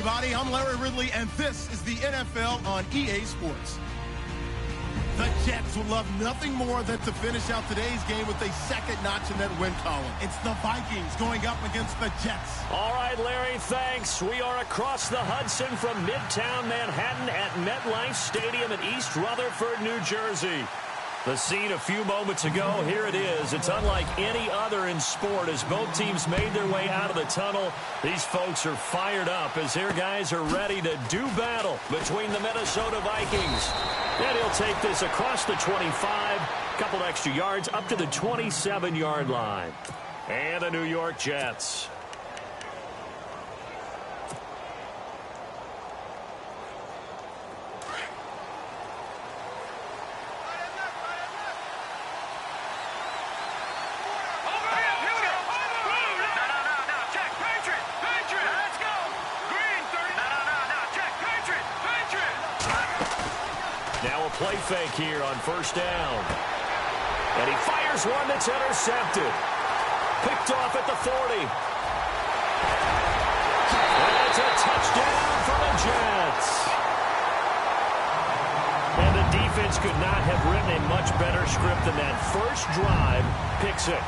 everybody. I'm Larry Ridley, and this is the NFL on EA Sports. The Jets would love nothing more than to finish out today's game with a second notch in that win column. It's the Vikings going up against the Jets. All right, Larry, thanks. We are across the Hudson from Midtown Manhattan at MetLife Stadium in East Rutherford, New Jersey. The scene a few moments ago, here it is. It's unlike any other in sport as both teams made their way out of the tunnel. These folks are fired up as their guys are ready to do battle between the Minnesota Vikings. And he'll take this across the 25, couple extra yards up to the 27-yard line. And the New York Jets. Play fake here on first down. And he fires one that's intercepted. Picked off at the 40. And it's a touchdown for the Jets. And the defense could not have written a much better script than that first drive, pick six.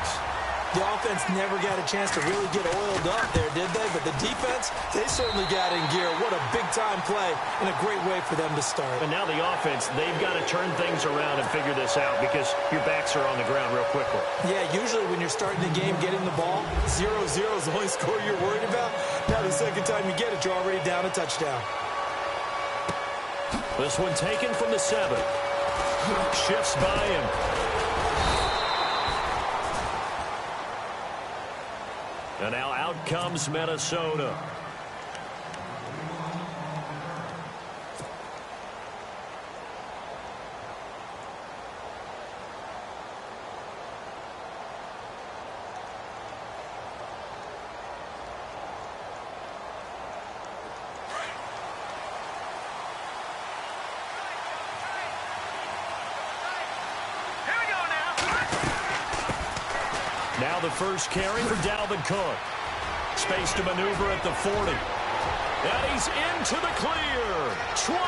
The offense never got a chance to really get oiled up there, did they? But the defense, they certainly got in gear. What a big-time play and a great way for them to start. And now the offense, they've got to turn things around and figure this out because your backs are on the ground real quickly. Yeah, usually when you're starting the game, getting the ball, 0-0 is the only score you're worried about. Now the second time you get it, you're already down a touchdown. This one taken from the 7. Shifts by him. And now out comes Minnesota. Now the first carry for Dalvin Cook. Space to maneuver at the 40. And he's into the clear. 20.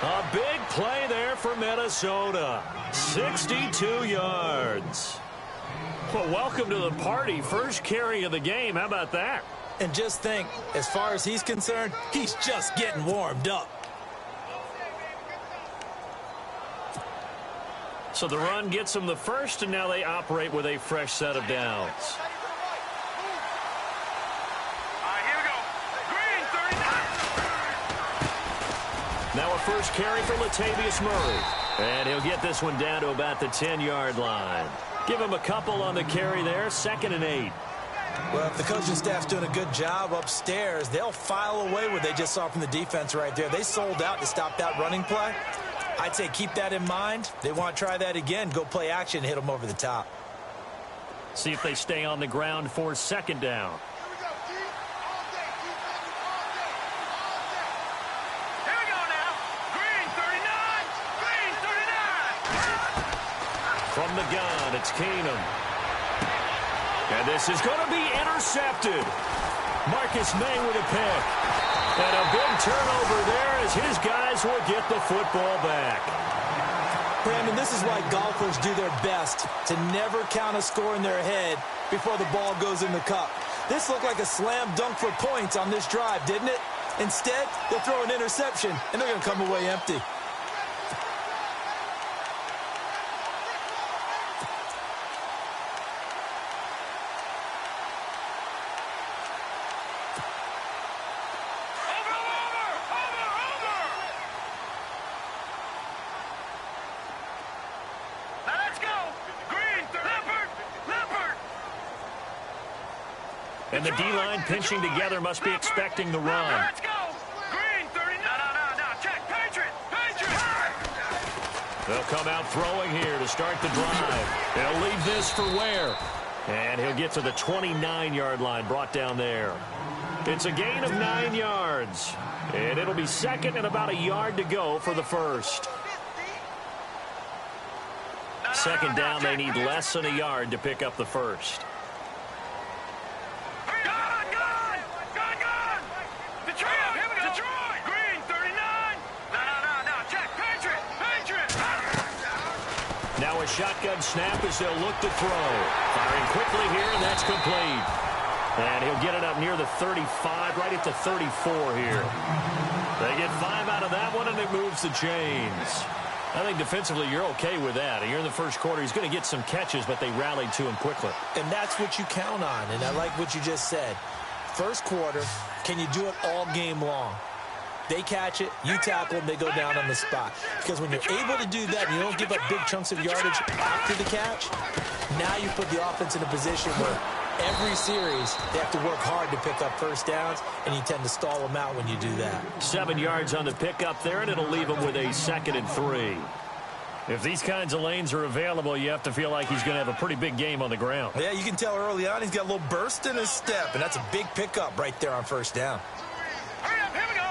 A big play there for Minnesota. 62 yards. Well, welcome to the party. First carry of the game. How about that? And just think, as far as he's concerned, he's just getting warmed up. So the run gets them the first, and now they operate with a fresh set of downs. Now a first carry for Latavius Murray. And he'll get this one down to about the 10-yard line. Give him a couple on the carry there, 2nd and 8. Well, if the coaching staff's doing a good job upstairs, they'll file away what they just saw from the defense right there. They sold out to stop that running play. I'd say keep that in mind. They want to try that again. Go play action, hit them over the top. See if they stay on the ground for 2nd down. Here we go now. Green 39. Green 39. From the gun, it's Keenum. And this is going to be intercepted. Marcus May with a pick. And a big turnover there as his guys will get the football back. Brandon, this is why golfers do their best to never count a score in their head before the ball goes in the cup. This looked like a slam dunk for points on this drive, didn't it? Instead, they'll throw an interception, and they're going to come away empty. And the D-line pinching together must be expecting the run. Let's go. Green 30. No. Check. Patriot. They'll come out throwing here to start the drive. They'll leave this for Ware. And he'll get to the 29-yard line, brought down there. It's a gain of 9 yards. And it'll be 2nd and about a yard to go for the first. 2nd down, they need less than a yard to pick up the first. shotgun snap as they'll look to throw. Firing quickly here, and that's complete. And he'll get it up near the 35, right at the 34 here. They get 5 out of that one, and it moves the chains. I think defensively you're okay with that. You're in the first quarter. He's going to get some catches, but they rallied to him quickly. And that's what you count on, and I like what you just said. First quarter, can you do it all game long? They catch it, you tackle them, they go down on the spot. Because when you're able to do that and you don't give up big chunks of yardage after the catch, now you put the offense in a position where every series they have to work hard to pick up first downs, and you tend to stall them out when you do that. 7 yards on the pickup there, and it'll leave him with a 2nd and 3. If these kinds of lanes are available, you have to feel like he's going to have a pretty big game on the ground. Yeah, you can tell early on he's got a little burst in his step, and that's a big pickup right there on first down. Hurry up, here we go.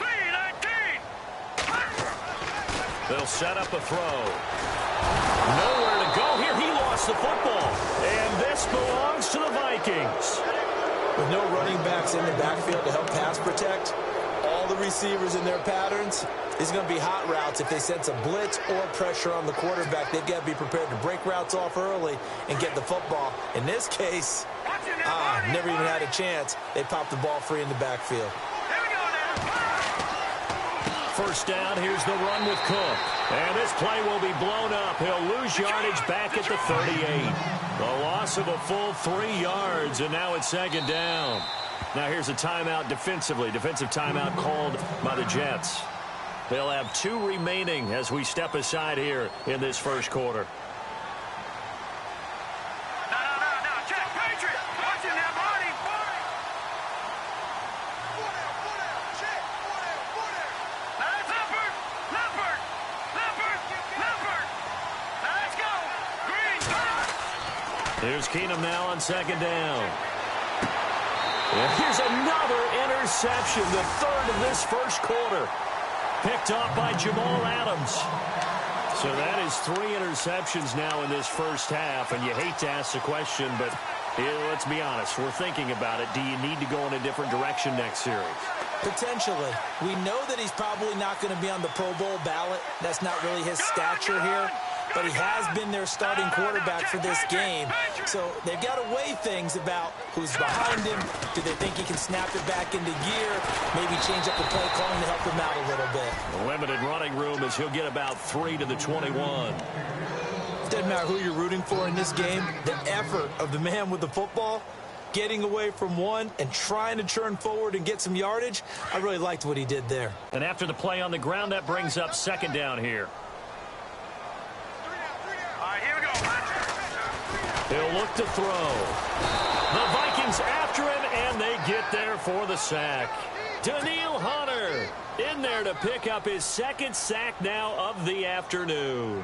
3-19. They'll set up a throw. Nowhere to go here. He lost the football. And this belongs to the Vikings. With no running backs in the backfield to help pass protect, all the receivers in their patterns, it's going to be hot routes. If they sense a blitz or pressure on the quarterback, they've got to be prepared to break routes off early and get the football. In this case, never even had a chance. They popped the ball free in the backfield. Here we go now. First down, here's the run with Cook. And this play will be blown up. He'll lose yardage back at the 38. The loss of a full 3 yards, and now it's 2nd down. Now here's a timeout defensively. Defensive timeout called by the Jets. They'll have 2 remaining as we step aside here in this first quarter. No, check, Patriot. Watch it now, buddy. Now it's Leopard. Let's go. Green. Here's Keenum now on 2nd down. And here's another interception, the 3rd of this first quarter. Picked off by Jamal Adams. So that is 3 interceptions now in this first half, and you hate to ask the question, but let's be honest, we're thinking about it. Do you need to go in a different direction next series? Potentially. We know that he's probably not going to be on the Pro Bowl ballot. That's not really his stature here. But he has been their starting quarterback for this game. So they've got to weigh things about who's behind him. Do they think he can snap it back into gear? Maybe change up the play calling to help him out a little bit. Limited running room as he'll get about 3 to the 21. Doesn't matter who you're rooting for in this game. The effort of the man with the football, getting away from one and trying to turn forward and get some yardage, I really liked what he did there. And after the play on the ground, that brings up 2nd down here. He'll look to throw. The Vikings after him, and they get there for the sack. Daniil Hunter in there to pick up his 2nd sack now of the afternoon.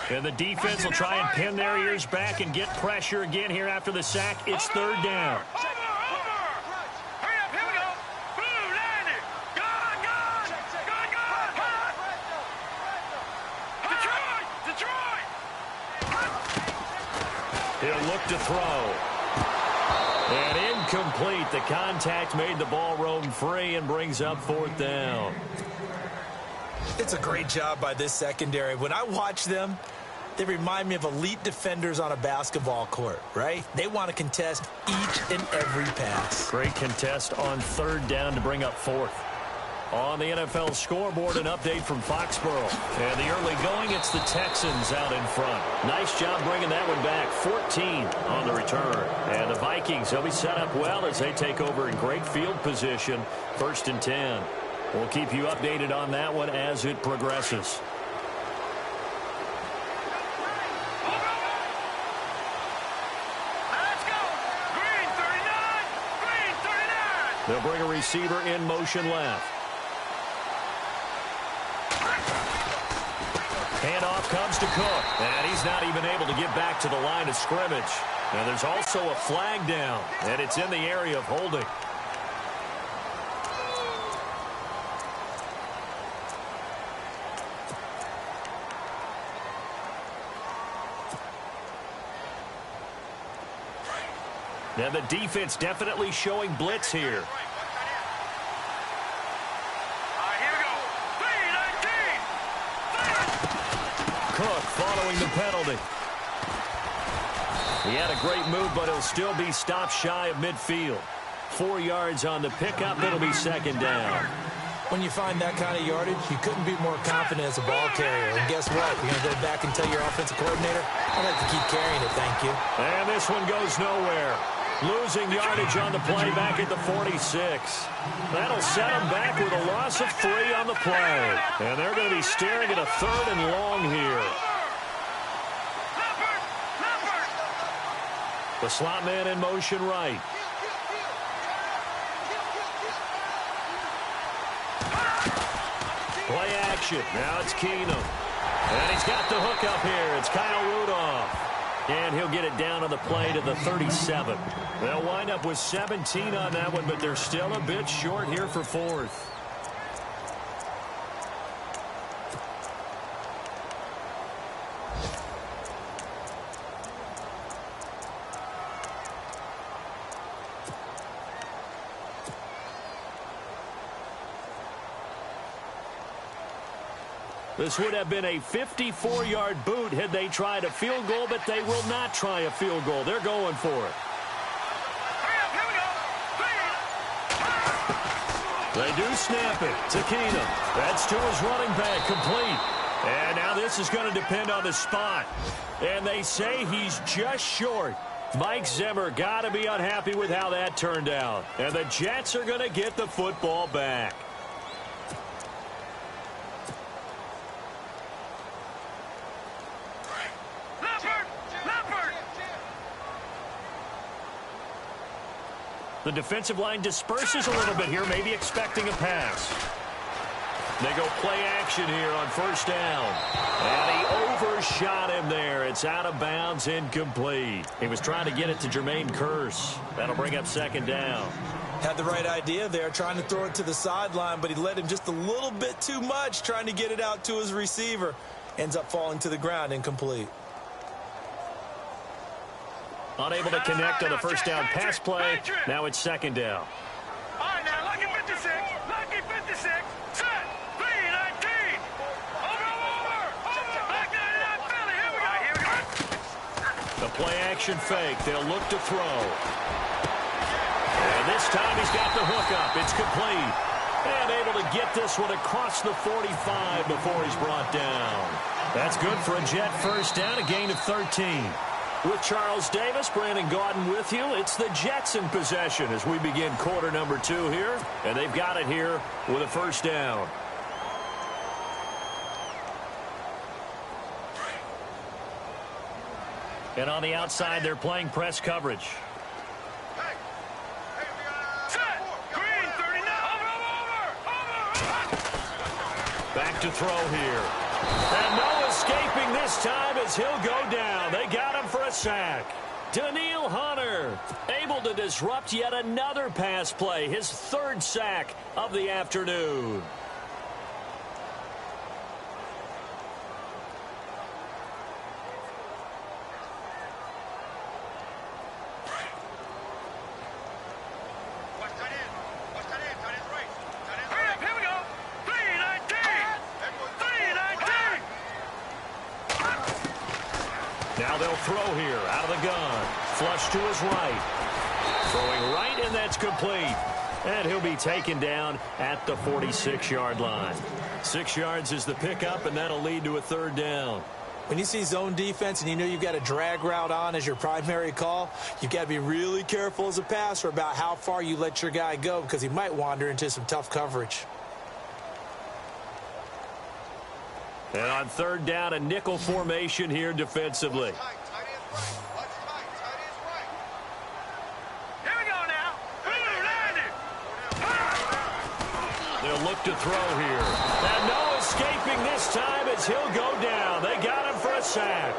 And the defense will try and pin their ears back and get pressure again here after the sack. It's 3rd down. He'll look to throw. And incomplete. The contact made the ball roam free and brings up 4th down. It's a great job by this secondary. When I watch them, they remind me of elite defenders on a basketball court, right? They want to contest each and every pass. Great contest on 3rd down to bring up 4th. On the NFL scoreboard, an update from Foxborough. And the early going, it's the Texans out in front. Nice job bringing that one back. 14 on the return. And the Vikings, they'll be set up well as they take over in great field position. 1st and 10. We'll keep you updated on that one as it progresses. Let's go. Green 39. They'll bring a receiver in motion left. Handoff comes to Cook, and he's not even able to get back to the line of scrimmage. And there's also a flag down, and it's in the area of holding. Now the defense definitely showing blitz here. following the penalty. He had a great move, but he'll still be stopped shy of midfield. 4 yards on the pickup. It'll be second down. When you find that kind of yardage, you couldn't be more confident as a ball carrier. And guess what? You're going to go back and tell your offensive coordinator, I'd like to keep carrying it, thank you. And this one goes nowhere. Losing yardage on the play back at the 46. That'll set them back with a loss of 3 on the play. And they're going to be staring at a 3rd and long here. The slot man in motion right. Play action. Now it's Keenum. And he's got the hook up here. It's Kyle Rudolph. And he'll get it down on the play to the 37. They'll wind up with 17 on that one, but they're still a bit short here for 4th. This would have been a 54-yard boot had they tried a field goal, but they will not try a field goal. They're going for it. They do snap it to Keenum. That's to his running back, complete. And now this is going to depend on the spot. And they say he's just short. Mike Zimmer got to be unhappy with how that turned out. And the Jets are going to get the football back. The defensive line disperses a little bit here, maybe expecting a pass. They go play action here on 1st down. And he overshot him there. It's out of bounds, incomplete. He was trying to get it to Jermaine Kearse. That'll bring up 2nd down. Had the right idea there, trying to throw it to the sideline, but he led him just a little bit too much, trying to get it out to his receiver. Ends up falling to the ground, incomplete. Unable to connect on the 1st down pass play. Now it's 2nd down. All right, now, lucky 56. Lucky 56. Set. 3-19. Over. Back 99 Philly. Here we go. The play action fake. They'll look to throw. And this time he's got the hook up. It's complete. And able to get this one across the 45 before he's brought down. That's good for a Jet 1st down, a gain of 13. With Charles Davis, Brandon Gaudin with you. It's the Jets in possession as we begin quarter number 2 here. And they've got it here with a 1st down. And on the outside, they're playing press coverage. Set. Green 39. Back to throw here. And no escaping this time as he'll go down. They got him for a sack. Daniil Hunter able to disrupt yet another pass play. His 3rd sack of the afternoon. Now they'll throw here out of the gun. Flush to his right. Throwing right, and that's complete. And he'll be taken down at the 46-yard line. 6 yards is the pickup, and that'll lead to a 3rd down. When you see zone defense and you know you've got a drag route on as your primary call, you've got to be really careful as a passer about how far you let your guy go because he might wander into some tough coverage. And on 3rd down, a nickel formation here defensively. Here we go now. They'll look to throw here. And no escaping this time as he'll go down. They got him for a sack.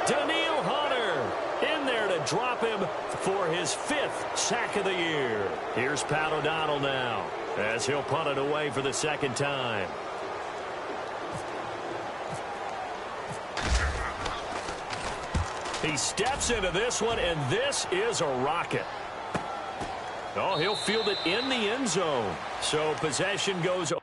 Daniil Hunter in there to drop him for his 5th sack of the year. Here's Pat O'Donnell now as he'll punt it away for the 2nd time. He steps into this one, and this is a rocket. Oh, he'll field it in the end zone. So possession goes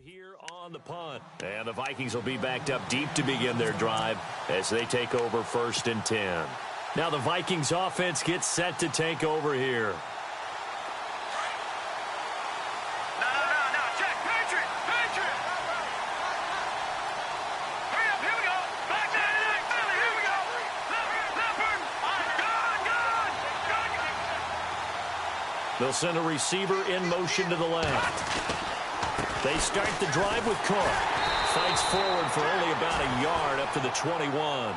Here on the punt. And the Vikings will be backed up deep to begin their drive as they take over 1st and 10. Now the Vikings offense gets set to take over here. No, check. Patriot. Hurry up, here we go. Back 99, Philly, here we go. Leopard. Gone. They'll send a receiver in motion to the left. They start the drive with Cook. Fights forward for only about a yard up to the 21.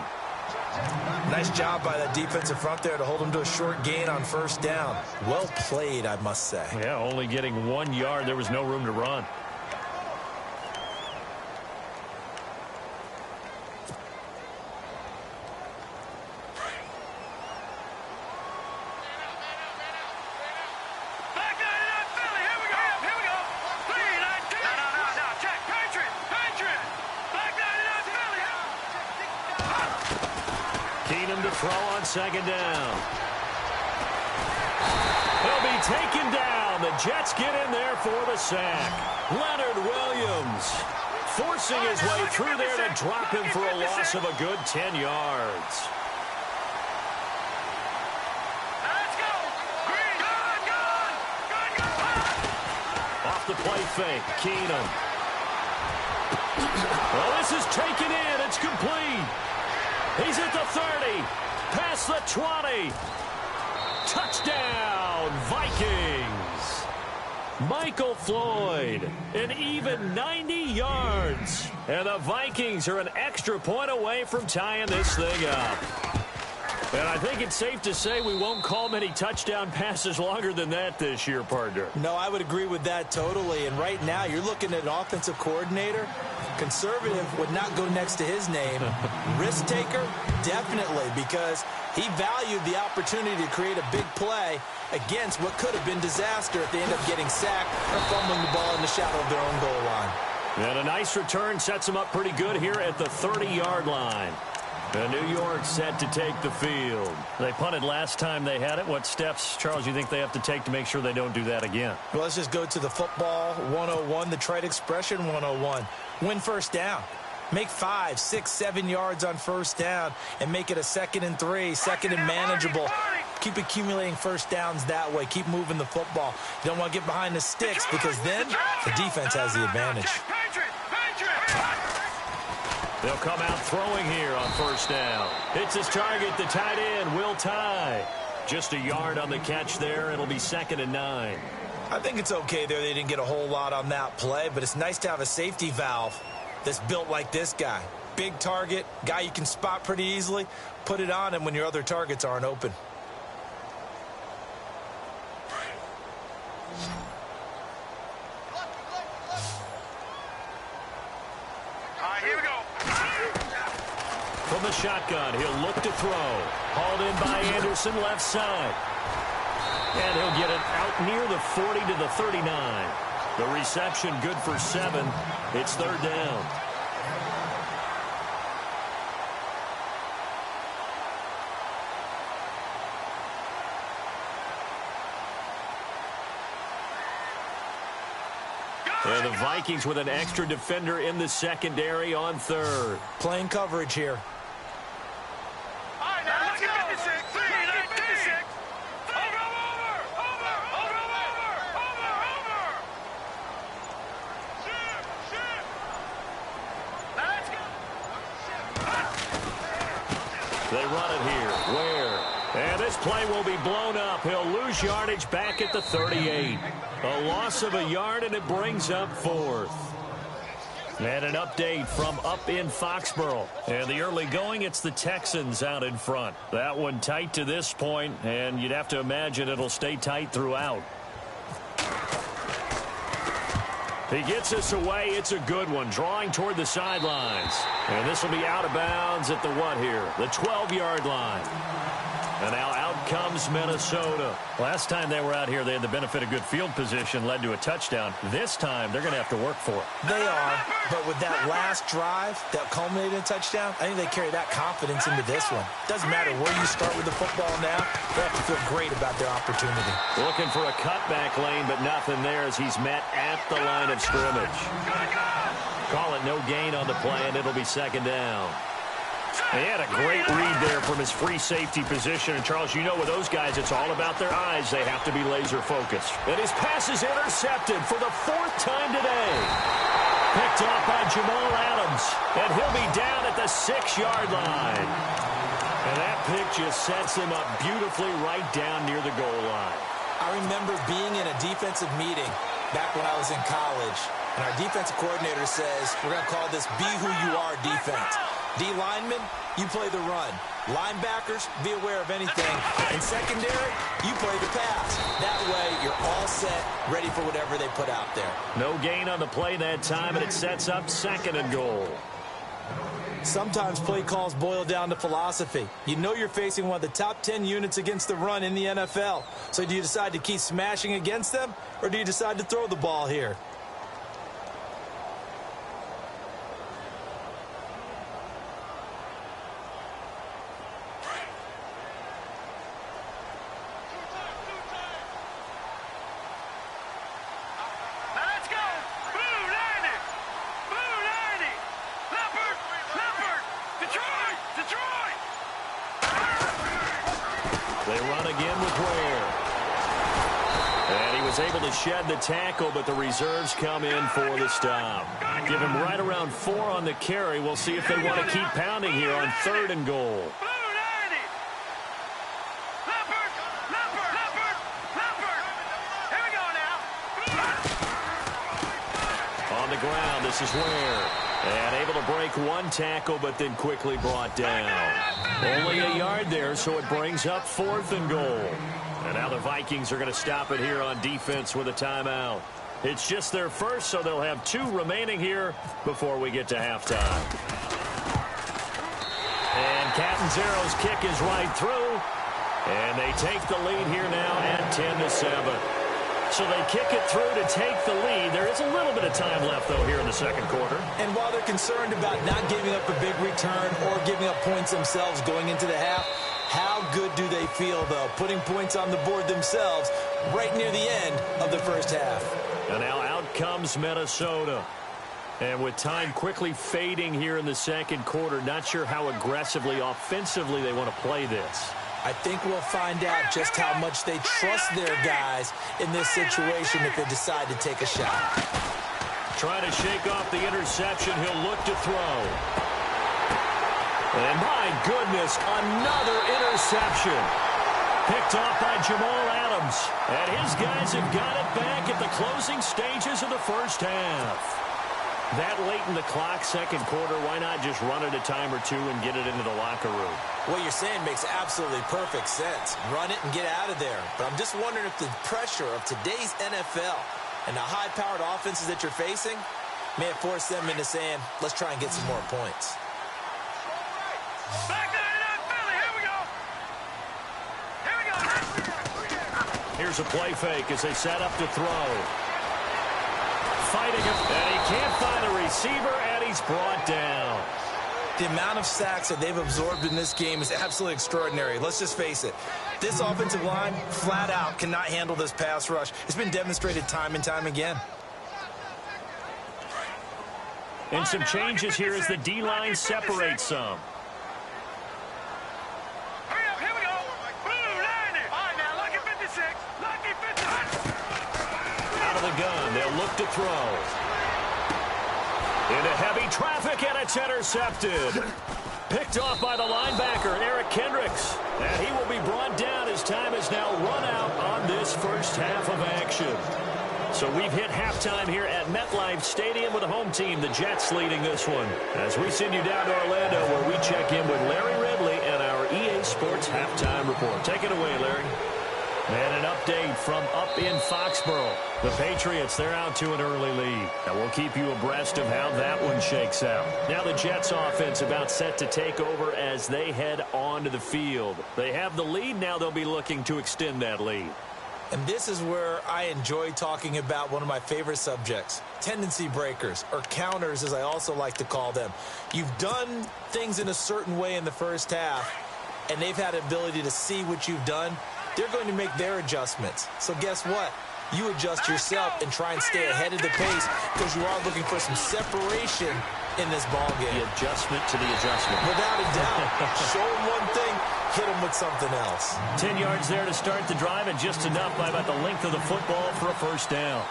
Nice job by that defensive front there to hold him to a short gain on 1st down. Well played, I must say. Yeah, only getting 1 yard. There was no room to run. Throw on 2nd down. He'll be taken down. The Jets get in there for the sack. Leonard Williams forcing his way through there to drop him for a loss of a good 10 yards. Let's go. Off the play fake. Keenum. Well, this is taken in. It's complete. He's at the 30. Past the 20. Touchdown, Vikings. Michael Floyd, an even 90 yards. And the Vikings are an extra point away from tying this thing up. And I think it's safe to say we won't call many touchdown passes longer than that this year, partner. No, I would agree with that totally. And right now, you're looking at an offensive coordinator. Conservative would not go next to his name. Risk taker, definitely, because he valued the opportunity to create a big play against what could have been disaster if they end up getting sacked or fumbling the ball in the shadow of their own goal line. And a nice return sets them up pretty good here at the 30-yard line. And New York set to take the field. They punted last time they had it. What steps, Charles, you think they have to take to make sure they don't do that again? Well, let's just go to the football 101, the trite expression 101. Win 1st down. Make 5, 6, 7 yards on 1st down and make it a 2nd and 3, 2nd and manageable. Keep accumulating 1st downs that way. Keep moving the football. You don't want to get behind the sticks because then the defense has the advantage. They'll come out throwing here on 1st down. It's his target, the tight end, Will Tye. Just a yard on the catch there. It'll be 2nd and 9. I think it's okay there. They didn't get a whole lot on that play, but it's nice to have a safety valve that's built like this guy. Big target, guy you can spot pretty easily. Put it on him when your other targets aren't open. Here we go. From the shotgun, he'll look to throw. Hauled in by Anderson, left side. And he'll get it out near the 40 to the 39. The reception good for 7. It's 3rd down. And the Vikings with an extra defender in the secondary on 3rd. Playing coverage here. All right, now let's get 56. 56. Over. Let's go. They run it here. Where? And this play will be blown up. He'll lose yardage back at the 38. A loss of a yard, and it brings up 4th. And an update from up in Foxborough. And the early going, it's the Texans out in front. That one tight to this point, and you'd have to imagine it'll stay tight throughout. He gets us away. It's a good one, drawing toward the sidelines. And this will be out of bounds at the what here? The 12-yard line. And now out comes Minnesota. Last time they were out here, they had the benefit of good field position, led to a touchdown. This time, they're going to have to work for it. They are, but with that last drive that culminated in a touchdown, I think they carry that confidence into this one. Doesn't matter where you start with the football now, they have to feel great about their opportunity. Looking for a cutback lane, but nothing there as he's met at the line of scrimmage. Call it no gain on the play, and it'll be second down. He had a great read there from his free safety position. And, Charles, you know with those guys, it's all about their eyes. They have to be laser-focused. And his pass is intercepted for the 4th time today. Picked off by Jamal Adams. And he'll be down at the 6-yard line. And that pick just sets him up beautifully right down near the goal line. I remember being in a defensive meeting back when I was in college. And our defensive coordinator says, we're going to call this Be Who You Are defense. D-linemen, you play the run. Linebackers, be aware of anything. And secondary, you play the pass. That way, you're all set, ready for whatever they put out there. No gain on the play that time, and it sets up 2nd and goal. Sometimes play calls boil down to philosophy. You know you're facing one of the top 10 units against the run in the NFL. So do you decide to keep smashing against them, or do you decide to throw the ball here? Able to shed the tackle, but the reserves come in for the stop. Give him right around 4 on the carry. We'll see if they want to keep pounding here on 3rd and goal. On the ground, this is Ware. And able to break 1 tackle, but then quickly brought down. Only a yard there, so it brings up 4th and goal. And now the Vikings are going to stop it here on defense with a timeout. It's just their first, so they'll have 2 remaining here before we get to halftime. And Catanzaro's kick is right through. And they take the lead here now at 10-7. So they kick it through to take the lead. There is a little bit of time left, though, here in the 2nd quarter. And while they're concerned about not giving up a big return or giving up points themselves going into the half, how good do they feel, though, putting points on the board themselves right near the end of the first half? And now out comes Minnesota. And with time quickly fading here in the 2nd quarter, not sure how aggressively, offensively they want to play this. I think we'll find out just how much they trust their guys in this situation if they decide to take a shot. Trying to shake off the interception. He'll look to throw. And my goodness, another interception. Picked off by Jamal Adams. And his guys have got it back at the closing stages of the first half. That late in the clock, 2nd quarter, why not just run it a time or 2 and get it into the locker room? What you're saying makes absolutely perfect sense. Run it and get out of there. But I'm just wondering if the pressure of today's NFL and the high-powered offenses that you're facing may have forced them into saying, let's try and get some more points. Back 99 Philly, here we go. Here we go. Here's a play fake as they set up to throw. Fighting him, and he can't find a receiver, and he's brought down. The amount of sacks that they've absorbed in this game is absolutely extraordinary. Let's just face it. This offensive line, flat out, cannot handle this pass rush. It's been demonstrated time and time again. And some changes here as the D-line separates some. Here we go. Blue 90. All right, now, lucky 56. Lucky 56. Out of the gun, they'll look to throw. Into heavy traffic, and it's intercepted. Picked off by the linebacker, Eric Kendricks. And he will be brought down as time is now run out on this first half of action. So we've hit halftime here at MetLife Stadium with the home team, the Jets, leading this one. As we send you down to Orlando, where we check in with Larry Ridley and our EA Sports Halftime Report. Take it away, Larry. And an update from up in Foxborough. The Patriots, they're out to an early lead. And we'll keep you abreast of how that one shakes out. Now the Jets offense about set to take over as they head onto the field. They have the lead. Now they'll be looking to extend that lead. And this is where I enjoy talking about one of my favorite subjects, tendency breakers, or counters as I also like to call them. You've done things in a certain way in the first half, and they've had the ability to see what you've done. They're going to make their adjustments. So guess what? You adjust yourself and try and stay ahead of the pace because you are looking for some separation in this ball game. The adjustment to the adjustment. Without a doubt. Show them one thing, hit them with something else. 10 yards there to start the drive, and just enough by about the length of the football for a first down.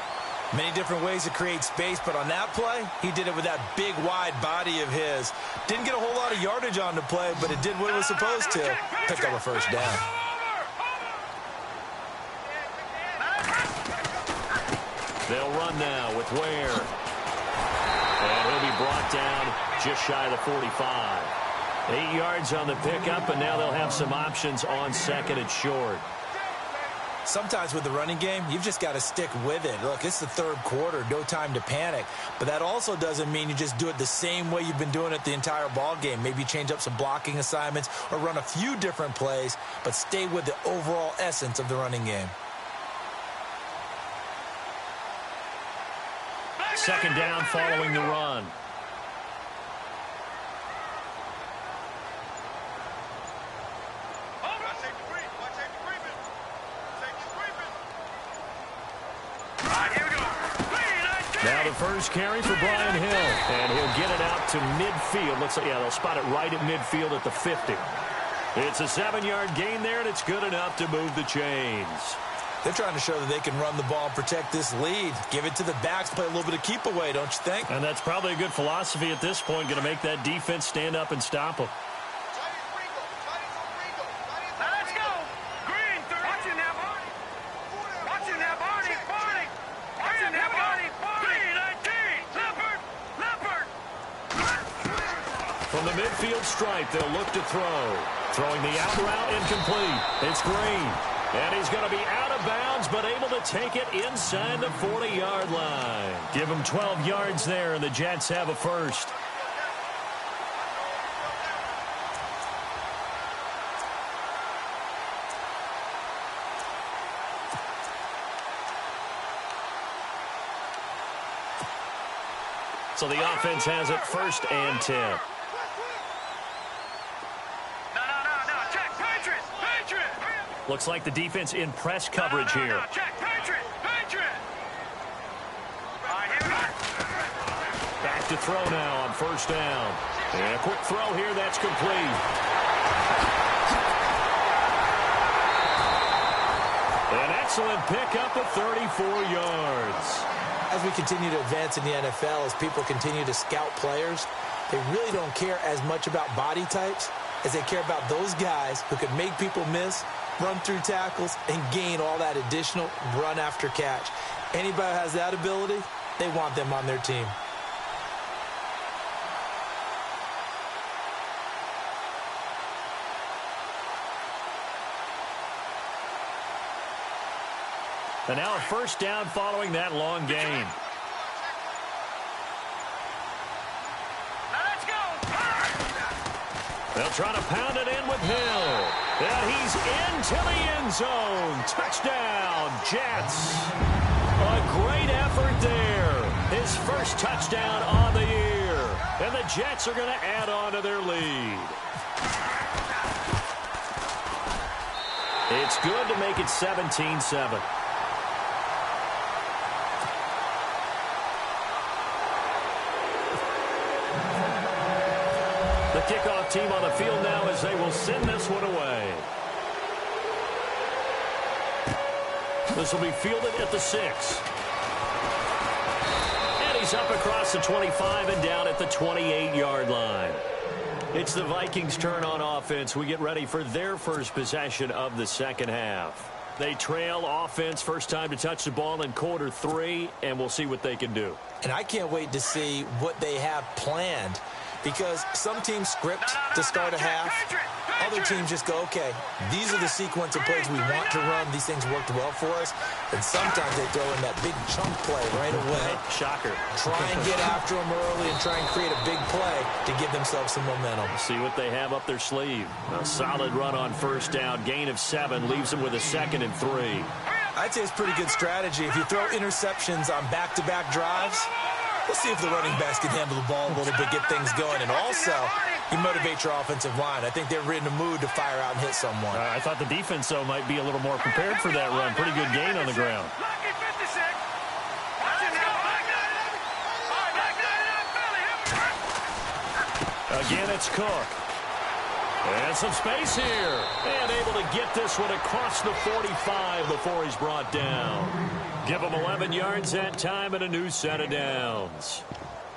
Many different ways to create space, but on that play, he did it with that big, wide body of his. Didn't get a whole lot of yardage on the play, but it did what it was supposed to. Pick up a first down. They'll run now with Ware. And he'll be brought down just shy of the 45. 8 yards on the pickup, and now they'll have some options on second and short. Sometimes with the running game, you've just got to stick with it. Look, it's the third quarter, no time to panic. But that also doesn't mean you just do it the same way you've been doing it the entire ball game. Maybe change up some blocking assignments or run a few different plays, but stay with the overall essence of the running game. Second down following the run. Now the first carry for Brian Hill, and he'll get it out to midfield. Looks like, yeah, they'll spot it right at midfield at the 50. It's a 7-yard gain there, and it's good enough to move the chains. They're trying to show that they can run the ball and protect this lead. Give it to the backs, play a little bit of keep away, don't you think? And that's probably a good philosophy at this point, going to make that defense stand up and stop them. Let's go. Green, watching that Barney. Watching that Barney. Watching that Barney. Green, 19. Leopard. From the midfield stripe, they'll look to throw. Throwing the out route incomplete. It's Green. And he's going to be out of bounds, but able to take it inside the 40-yard line. Give him 12 yards there, and the Jets have a first. So the offense has it 1st and 10. No. Check. Patriot. Looks like the defense in press coverage here. Check. Patriot. All right, here we go. Back to throw now on 1st down. And a quick throw here, that's complete. An excellent pickup of 34 yards. As we continue to advance in the NFL, as people continue to scout players, they really don't care as much about body types as they care about those guys who can make people miss, run through tackles, and gain all that additional run after catch. Anybody who has that ability, they want them on their team. And now a 1st down following that long gain. Let's go. They'll try to pound it in with Hill. And he's into the end zone. Touchdown, Jets. A great effort there. His first touchdown on the year. And the Jets are going to add on to their lead. It's good to make it 17-7. The kickoff team on the field now as they will send this one away. This will be fielded at the 6. And he's up across the 25 and down at the 28-yard line. It's the Vikings' turn on offense. We get ready for their first possession of the second half. They trail offense, first time to touch the ball in quarter 3, and we'll see what they can do. And I can't wait to see what they have planned, because some teams script to start a half, Other teams just go, okay, these are the sequence of plays we want to run. These things worked well for us. And sometimes they throw in that big chunk play right away. Shocker. Try and get after them early and try and create a big play to give themselves some momentum. See what they have up their sleeve. A solid run on first down. Gain of 7 leaves them with a 2nd and 3. I'd say it's pretty good strategy. If you throw interceptions on back-to-back drives, we'll see if the running backs can handle the ball a little bit, get things going. And also, you motivate your offensive line. I think they're in the mood to fire out and hit someone. I thought the defense, though, might be a little more prepared for that run. Pretty good gain on the ground. Again, it's Cook. And some space here. And able to get this one across the 45 before he's brought down. Give him 11 yards that time and a new set of downs.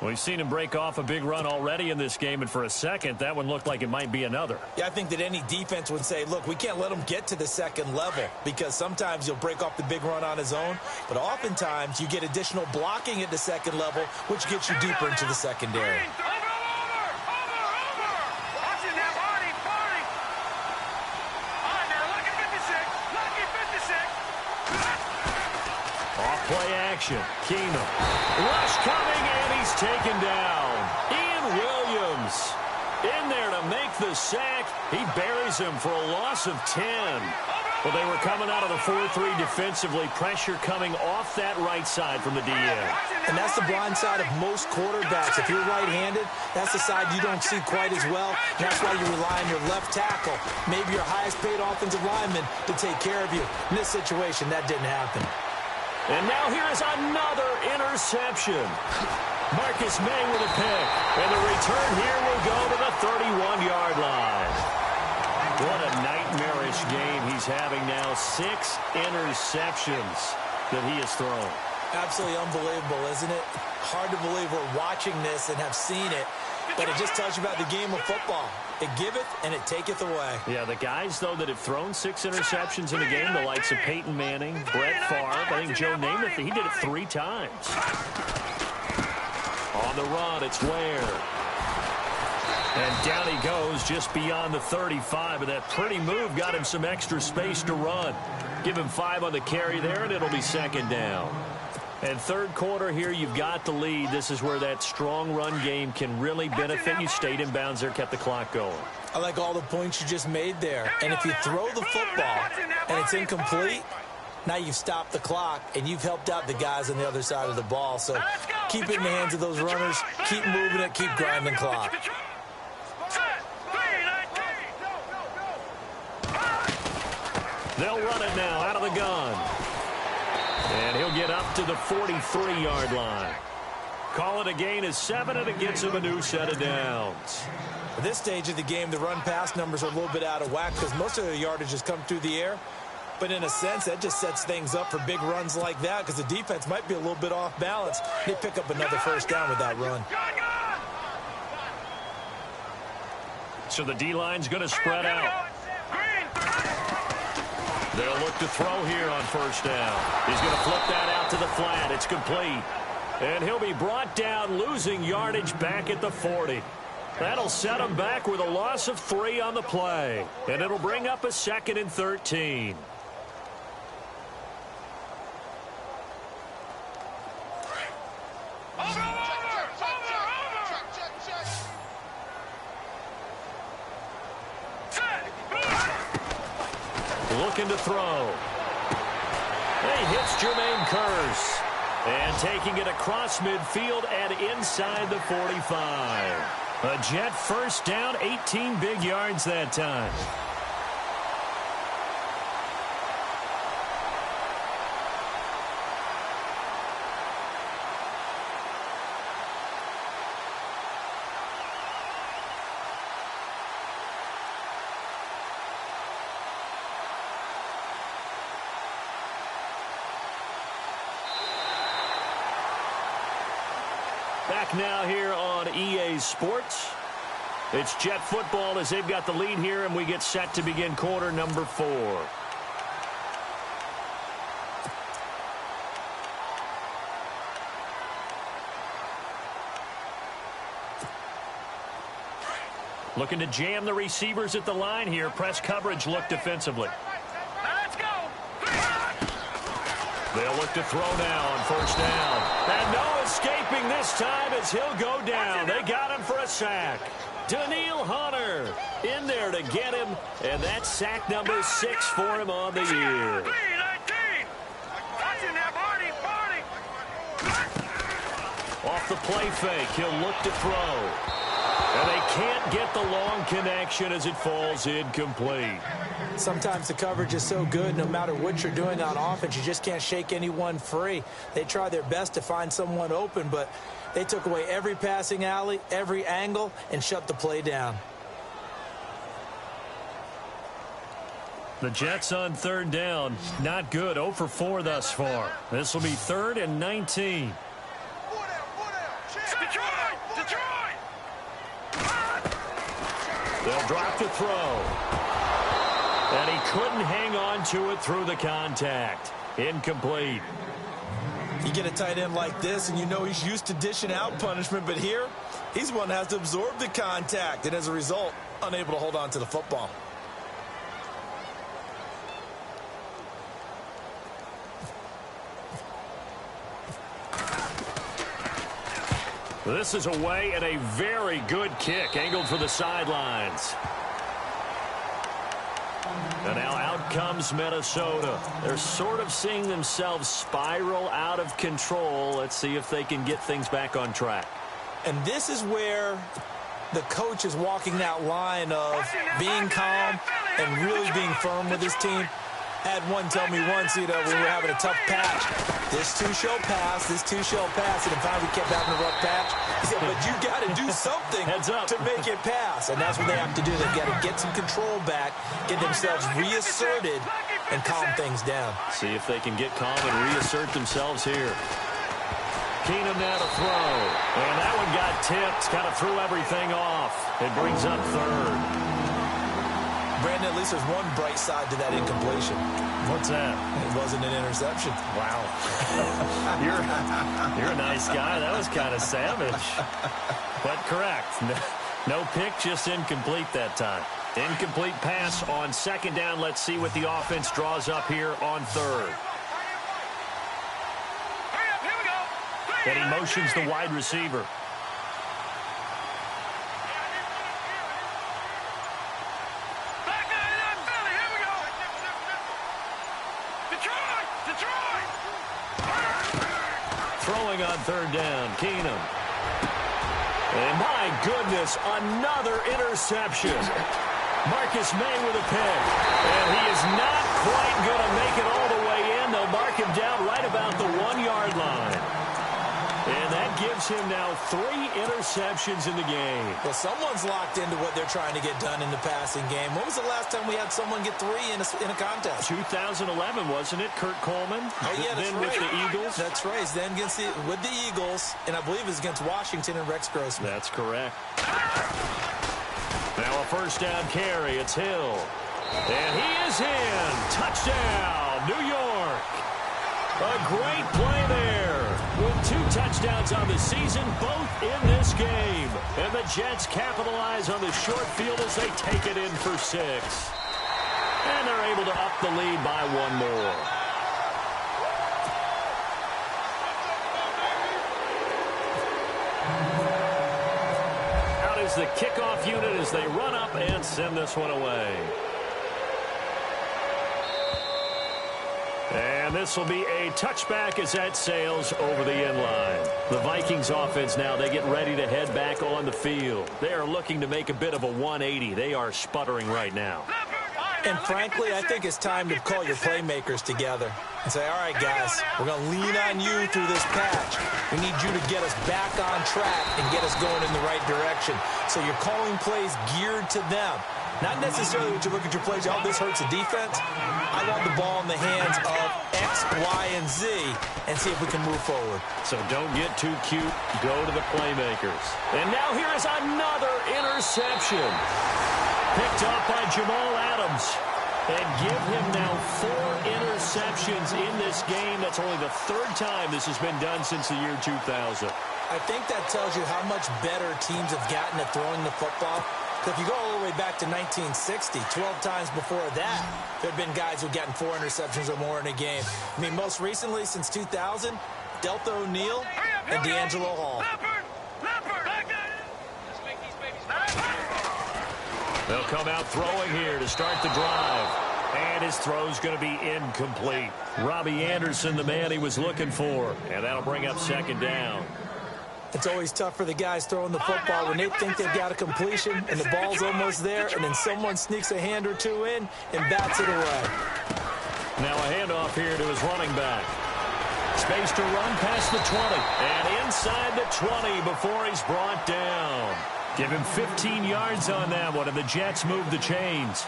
We've seen him break off a big run already in this game, and for a second, that one looked like it might be another. Yeah, I think that any defense would say, look, we can't let him get to the second level, because sometimes he'll break off the big run on his own, but oftentimes you get additional blocking at the second level, which gets you deeper into the secondary. Play action. Keenum. Rush coming, and he's taken down. Ian Williams in there to make the sack. He buries him for a loss of 10. Well, they were coming out of the 4-3 defensively. Pressure coming off that right side from the DN. And that's the blind side of most quarterbacks. If you're right-handed, that's the side you don't see quite as well. And that's why you rely on your left tackle, maybe your highest-paid offensive lineman, to take care of you. In this situation, that didn't happen. And now here is another interception. Marcus May with a pick. And the return here will go to the 31-yard line. What a nightmarish game he's having now. 6 interceptions that he has thrown. Absolutely unbelievable, isn't it? Hard to believe we're watching this and have seen it. But it just tells you about the game of football. It giveth and it taketh away. Yeah, the guys, though, that have thrown 6 interceptions in a game, the likes of Peyton Manning, Brett Favre, I think Joe Namath, he did it 3 times. On the run, it's Ware. And down he goes just beyond the 35. And that pretty move got him some extra space to run. Give him 5 on the carry there, and it'll be 2nd down. And third quarter here, you've got the lead. This is where that strong run game can really benefit you. Stayed in bounds there, kept the clock going. I like all the points you just made there. And if you throw the football and it's incomplete, now you've stopped the clock and you've helped out the guys on the other side of the ball. So keep it in the hands of those runners. Keep moving it. Keep grinding clock. They'll run it now out of the gun. And he'll get up to the 43-yard line. Call it a gain of 7, and it gets him a new set of downs. At this stage of the game, the run-pass numbers are a little bit out of whack because most of their yardage has come through the air. But in a sense, that just sets things up for big runs like that because the defense might be a little bit off balance. They pick up another first down with that run. So the D-line's going to spread out. They'll look to throw here on first down. He's going to flip that out to the flat. It's complete. And he'll be brought down, losing yardage back at the 40. That'll set him back with a loss of 3 on the play. And it'll bring up a 2nd and 13. Looking to throw. He hits Jermaine Kearse. And taking it across midfield and inside the 45. A Jet first down, 18 big yards that time. Back now here on EA Sports. It's Jet football as they've got the lead here, and we get set to begin quarter number 4. Looking to jam the receivers at the line here. Press coverage look defensively. Let's go. They'll look to throw now on first down. And no escaping this time as he'll go down. They got him for a sack. Daniil Hunter in there to get him. And that's sack number 6 for him on the year. Off the play fake, he'll look to throw. And they can't get the long connection as it falls incomplete. Sometimes the coverage is so good, no matter what you're doing on offense, you just can't shake anyone free. They try their best to find someone open, but they took away every passing alley, every angle, and shut the play down. The Jets on third down. Not good. 0 for 4 thus far. This will be 3rd and 19. They'll drop to throw. And he couldn't hang on to it through the contact. Incomplete. You get a tight end like this, and you know he's used to dishing out punishment, but here, he's one that has to absorb the contact, and as a result, unable to hold on to the football. This is away and a very good kick, angled for the sidelines. And now out comes Minnesota. They're sort of seeing themselves spiral out of control. Let's see if they can get things back on track. And this is where the coach is walking that line of being calm and really being firm with his team. I had one tell me once, when we were having a tough patch, this too shall pass, and then finally we kept having a rough patch. He said, but you got to do something to make it pass. And that's what they have to do. They've got to get some control back, get themselves reasserted, and calm things down. See if they can get calm and reassert themselves here. Keenum now to throw. And that one got tipped, kind of threw everything off. It brings up 3rd. Brandon, at least there's one bright side to that incompletion. What's that? It wasn't an interception. Wow. You're a nice guy. That was kind of savage. But correct. No pick, just incomplete that time. Incomplete pass on 2nd down. Let's see what the offense draws up here on 3rd. And he motions the wide receiver. Throwing on 3rd down, Keenum. And my goodness, another interception. Marcus May with a pick. And he is not quite going to make it all the way in. They'll mark him down right about the 1-yard line. And that gives him now 3 interceptions in the game. Well, someone's locked into what they're trying to get done in the passing game. When was the last time we had someone get 3 in a contest? 2011, wasn't it? Kurt Coleman? Oh, yeah, that's then right. with the Eagles? That's right. Then with the Eagles, and I believe it was against Washington and Rex Grossman. That's correct. Now a 1st down carry. It's Hill. And he is in. Touchdown, New York. A great play there. With 2 touchdowns on the season, both in this game. And the Jets capitalize on the short field as they take it in for 6. And they're able to up the lead by 1 more. Out is the kickoff unit as they run up and send this one away. And this will be a touchback as that sails over the end line. The Vikings offense now, they get ready to head back on the field. They are looking to make a bit of a 180. They are sputtering right now. And frankly, I think it's time to call your playmakers together and say, all right, guys, we're going to lean on you through this patch. We need you to get us back on track and get us going in the right direction. So you're calling plays geared to them. Not necessarily when you look at your plays, oh, this hurts the defense. I want the ball in the hands of X, Y, and Z and see if we can move forward. So don't get too cute. Go to the playmakers. And now here is another interception. Picked up by Jamal Adams. And give him now 4 interceptions in this game. That's only the 3rd time this has been done since the year 2000. I think that tells you how much better teams have gotten at throwing the football. If you go all the way back to 1960, 12 times before that, there have been guys who've gotten 4 interceptions or more in a game. I mean, most recently, since 2000, Delta O'Neal and D'Angelo Hall. They'll come out throwing here to start the drive. And his throw's going to be incomplete. Robbie Anderson, the man he was looking for. And that'll bring up second down. It's always tough for the guys throwing the football when they think they've got a completion and the ball's almost there, and then someone sneaks a hand or two in and bats it away. Now a handoff here to his running back. Space to run past the 20. And inside the 20 before he's brought down. Give him 15 yards on that one, and the Jets move the chains.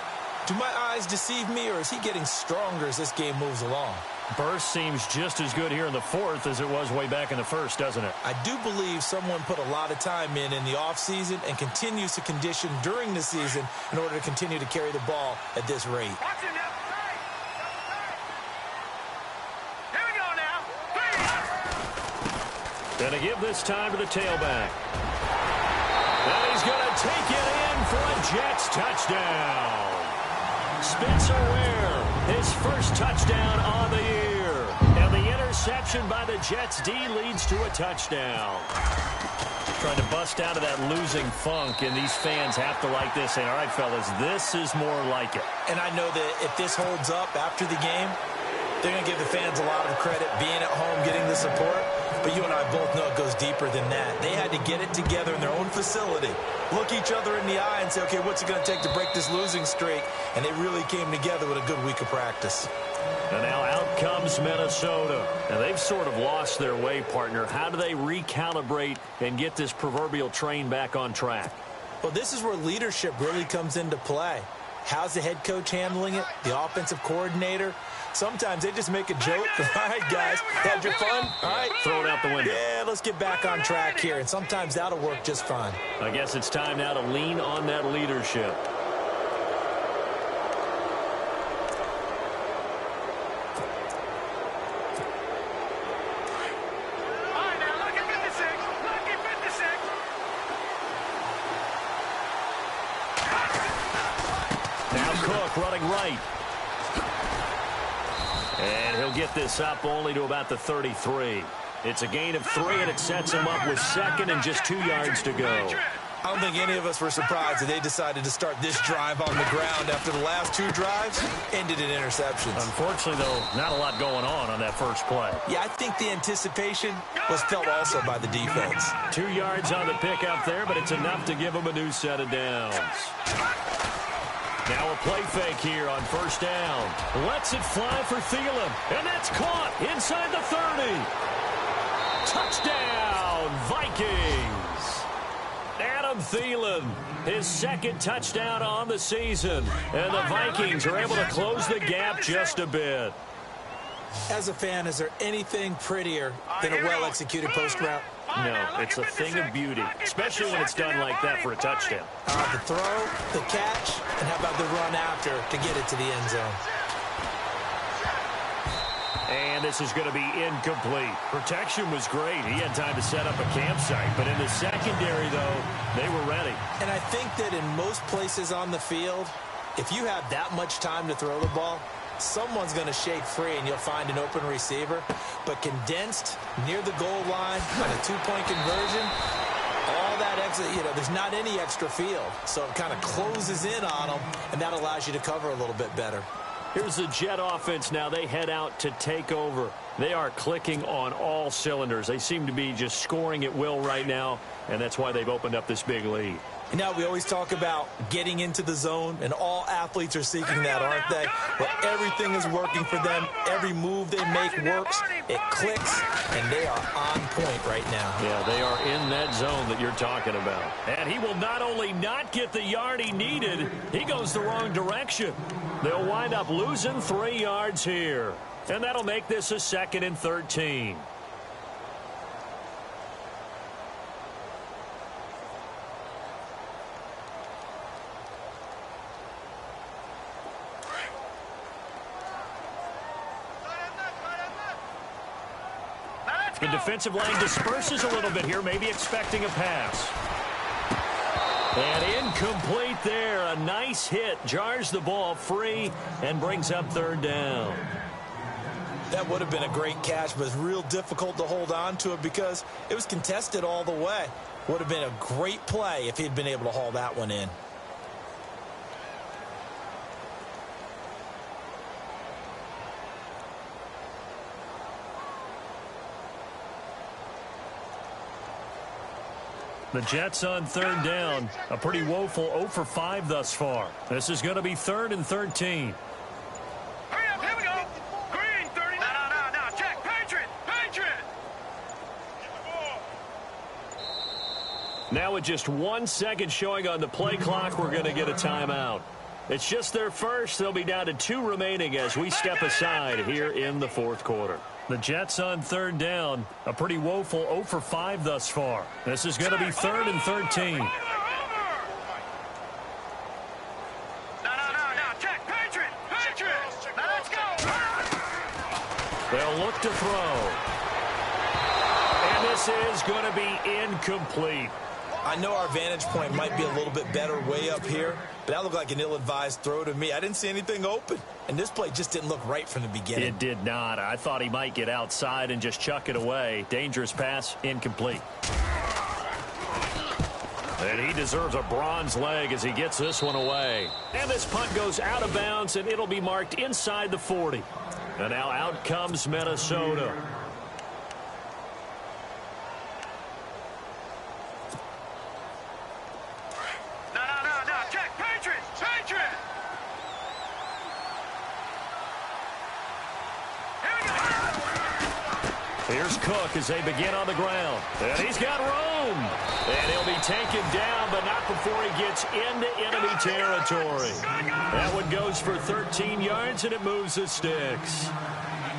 Do my eyes deceive me, or is he getting stronger as this game moves along? Burst seems just as good here in the fourth as it was way back in the first, doesn't it? I do believe someone put a lot of time in the offseason and continues to condition during the season in order to continue to carry the ball at this rate. Here we go now. Gonna give this time to the tailback. And he's gonna take it in for a Jets touchdown. Spencer Ware, his first touchdown on the year. And the interception by the Jets D leads to a touchdown. Trying to bust out of that losing funk, and these fans have to like this. And all right, fellas, this is more like it. And I know that if this holds up after the game, they're going to give the fans a lot of credit being at home, getting the support. But you and I both know it goes deeper than that. They had to get it together in their own facility, look each other in the eye and say, okay, what's it going to take to break this losing streak? And they really came together with a good week of practice. And now out comes Minnesota. And they've sort of lost their way, partner. How do they recalibrate and get this proverbial train back on track? Well, this is where leadership really comes into play. How's the head coach handling it? The offensive coordinator? Sometimes they just make a joke. All right, guys, had your fun? All right. Throw it out the window. Yeah, let's get back on track here. And sometimes that'll work just fine. I guess it's time now to lean on that leadership. All right, now look at 56. Look at 56. Now Cook running right. And he'll get this up only to about the 33. It's a gain of 3, and it sets him up with second and just 2 yards to go. I don't think any of us were surprised that they decided to start this drive on the ground after the last 2 drives ended in interceptions. Unfortunately, though, not a lot going on that first play. Yeah, I think the anticipation was felt also by the defense. 2 yards on the pickup there, but it's enough to give them a new set of downs. Now a play fake here on first down. Lets it fly for Thielen. And that's caught inside the 30. Touchdown, Vikings. Adam Thielen, his second touchdown on the season. And the Vikings are able to close the gap just a bit. As a fan, is there anything prettier than a well-executed post route? No, it's a thing of beauty, especially when it's done like that for a touchdown. The throw, the catch, and how about the run after to get it to the end zone? And this is going to be incomplete. Protection was great. He had time to set up a campsite. But in the secondary, though, they were ready. And I think that in most places on the field, if you have that much time to throw the ball, someone's going to shake free and you'll find an open receiver. But condensed near the goal line on a 2-point conversion, all that extra, there's not any extra field. So it kind of closes in on them, and that allows you to cover a little bit better. Here's the Jet offense now. They head out to take over. They are clicking on all cylinders. They seem to be just scoring at will right now, and that's why they've opened up this big lead. And now we always talk about getting into the zone, and all athletes are seeking that, aren't they? Well, everything is working for them. Every move they make works. It clicks, and they are on point right now. Yeah, they are in that zone that you're talking about. And he will not only not get the yard he needed, he goes the wrong direction. They'll wind up losing 3 yards here. And that'll make this a 2nd and 13. The defensive line disperses a little bit here, maybe expecting a pass. And incomplete there. A nice hit. Jars the ball free and brings up third down. That would have been a great catch, but it's real difficult to hold on to it because it was contested all the way. Would have been a great play if he'd been able to haul that one in. The Jets on third down. A pretty woeful 0 for 5 thus far. This is going to be 3rd and 13. Hurry up, here we go. Green, 30. No. Check. Patriot. Now with just 1 second showing on the play clock, we're going to get a timeout. It's just their first. They'll be down to 2 remaining as we step aside here in the 4th quarter. The Jets on third down. A pretty woeful 0 for 5 thus far. This is going to be 3rd and 13. No. Check. Patriot. Now let's go. They'll look to throw. And this is going to be incomplete. I know our vantage point might be a little bit better way up here, but that looked like an ill-advised throw to me. I didn't see anything open, and this play just didn't look right from the beginning. It did not. I thought he might get outside and just chuck it away. Dangerous pass, incomplete. And he deserves a bronze leg as he gets this one away. And this punt goes out of bounds, and it'll be marked inside the 40. And now out comes Minnesota. No. Check. Patriot. Here we go. Here's Cook as they begin on the ground. And he's got room. And he'll be taken down, but not before he gets into enemy territory. That one goes for 13 yards, and it moves the sticks.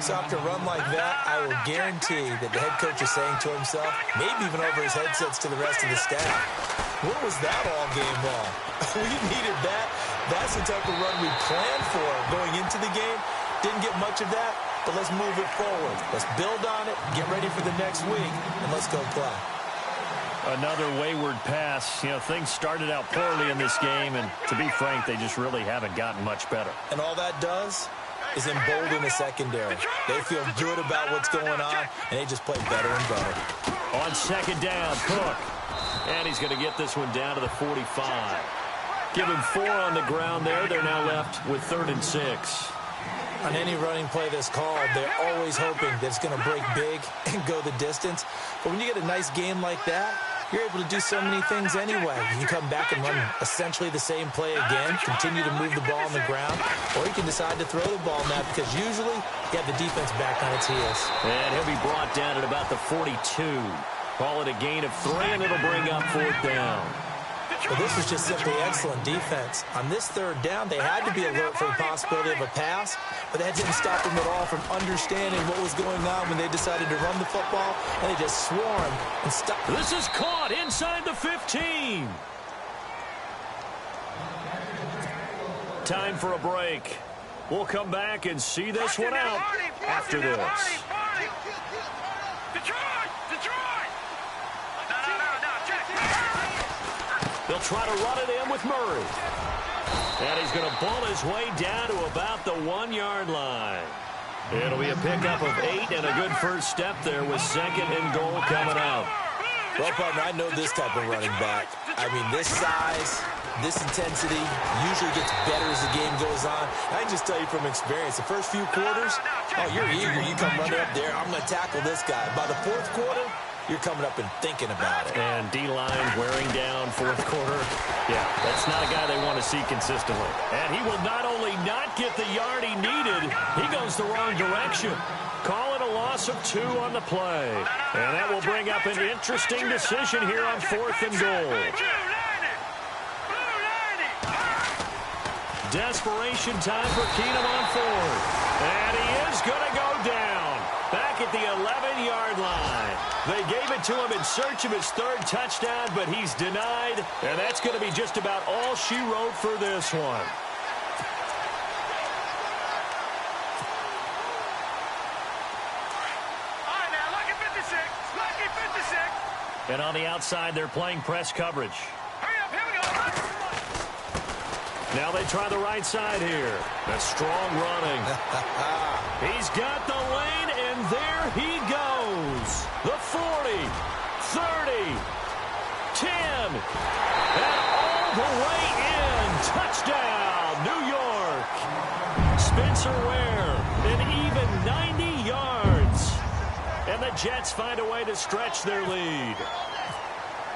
So after a run like that, I will guarantee that the head coach is saying to himself, maybe even over his headsets to the rest of the staff, what was that all game long? We needed that. That's the type of run we planned for going into the game. Didn't get much of that, but let's move it forward. Let's build on it, get ready for the next week, and let's go play. Another wayward pass. Things started out poorly in this game, and to be frank, they just really haven't gotten much better. And all that does is embolden the secondary. They feel good about what's going on, and they just play better and better. On second down, Cook. And he's going to get this one down to the 45. Give him 4 on the ground there. They're now left with 3rd and 6. On any running play that's called, they're always hoping that it's going to break big and go the distance. But when you get a nice game like that, you're able to do so many things anyway. You can come back and run essentially the same play again, continue to move the ball on the ground, or you can decide to throw the ball now because usually you have the defense back on its heels. And he'll be brought down at about the 42. Call it a gain of 3, and it'll bring up 4th down. Well, this was just simply excellent defense. On this 3rd down, they had to be alert for the possibility of a pass, but that didn't stop them at all from understanding what was going on when they decided to run the football, and they just swarmed and stopped. This is caught inside the 15. Time for a break. We'll come back and see this one out after this. Detroit! No, check. They'll try to run it in with Murray. And he's going to ball his way down to about the 1-yard line. It'll be a pickup of 8 and a good first step there with 2nd and goal coming out. Well, partner, I know this type of running back. I mean, this size, this intensity usually gets better as the game goes on. I can just tell you from experience, the first few quarters, you're eager. You come running up there, I'm going to tackle this guy. By the 4th quarter, you're coming up and thinking about it. And D-line wearing down 4th quarter. Yeah, that's not a guy they want to see consistently. And he will not only not get the yard he needed, he goes the wrong direction. Call it a loss of 2 on the play. And that will bring up an interesting decision here on 4th and goal. Desperation time for Keenum on 4th. And he is going to go down back at the 11-yard line. They gave it to him in search of his 3rd touchdown, but he's denied. And that's going to be just about all she wrote for this one. Lucky 56. And on the outside, they're playing press coverage. Hurry up, here we go. Now they try the right side here. That's strong running. He's got the lane, and there he goes. The 40, 30, 10, and all the way in. Touchdown, New York. Spencer Ware, an even 90 yards. And the Jets find a way to stretch their lead.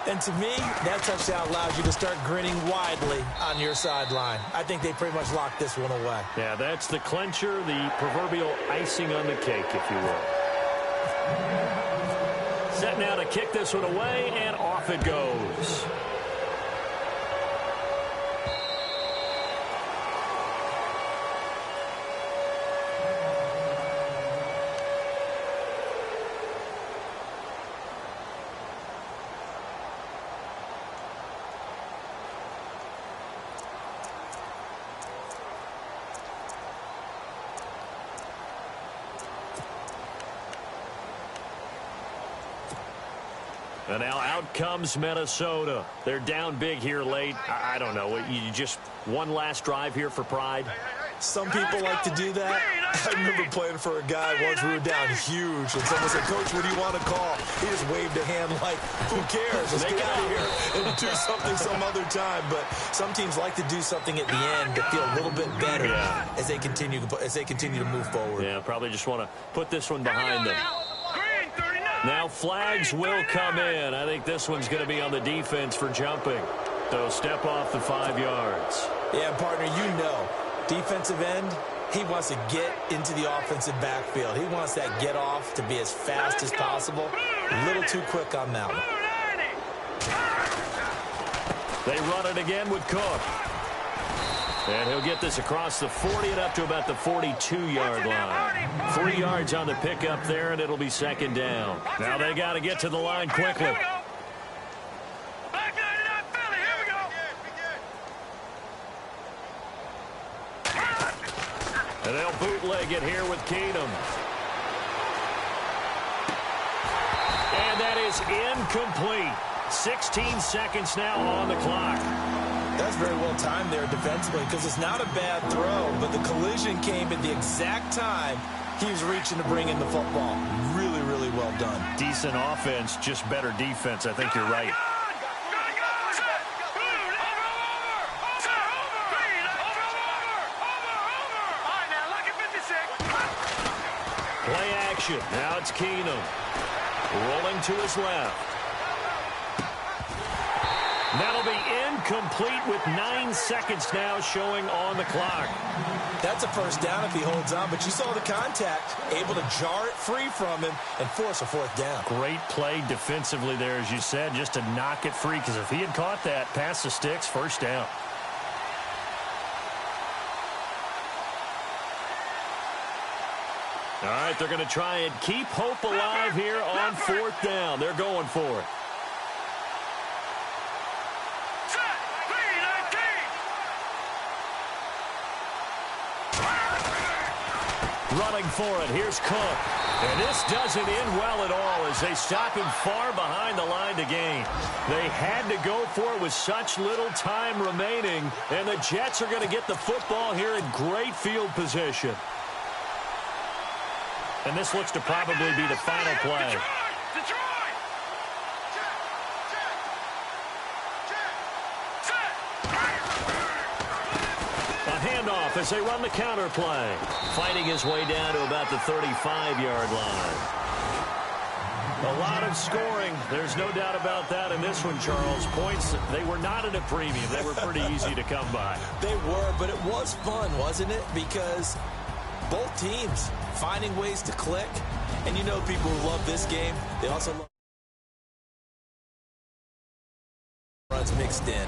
And to me, that touchdown allows you to start grinning widely on your sideline. I think they pretty much locked this one away. Yeah, that's the clincher, the proverbial icing on the cake, if you will. Set now to kick this one away, and off it goes. And now out comes Minnesota. They're down big here late. I don't know. You just one last drive here for pride? Some people like to do that. I remember playing for a guy once. We were down huge, and someone said, "Coach, what do you want to call?" He just waved a hand like, "Who cares? Let's get out of here and do something some other time." But some teams like to do something at the end to feel a little bit better as they continue to move forward. Yeah, probably just want to put this one behind them. Now flags will come in. I think this one's going to be on the defense for jumping. So step off the 5 yards. Yeah, partner, you know, defensive end, he wants to get into the offensive backfield. He wants that get off to be as fast as possible. A little too quick on that one. They run it again with Cook. And he'll get this across the 40 and up to about the 42-yard line. 3 yards on the pickup there, and it'll be second down. Now they got to get to the line quickly. And they'll bootleg it here with Keenum. And that is incomplete. 16 seconds now on the clock. That's very well timed there defensively because it's not a bad throw, but the collision came at the exact time he was reaching to bring in the football. Really, really well done. Decent offense, just better defense. I think you're right. Play action. Now it's Keenum. Rolling to his left. That'll be incomplete with 9 seconds now showing on the clock. That's a first down if he holds on, but you saw the contact, able to jar it free from him and force a fourth down. Great play defensively there, as you said, just to knock it free, because if he had caught that, past the sticks, first down. All right, they're going to try and keep hope alive here on fourth down. They're going for it. Running for it. Here's Cook. And this doesn't end well at all as they stop him far behind the line to gain. They had to go for it with such little time remaining, and the Jets are going to get the football here in great field position. And this looks to probably be the final play. As they run the counter play, fighting his way down to about the 35-yard line. A lot of scoring. There's no doubt about that in this one, Charles. Points, they were not at a premium. They were pretty easy to come by. They were, but it was fun, wasn't it? Because both teams finding ways to click. And you know people who love this game, they also love runs mixed in.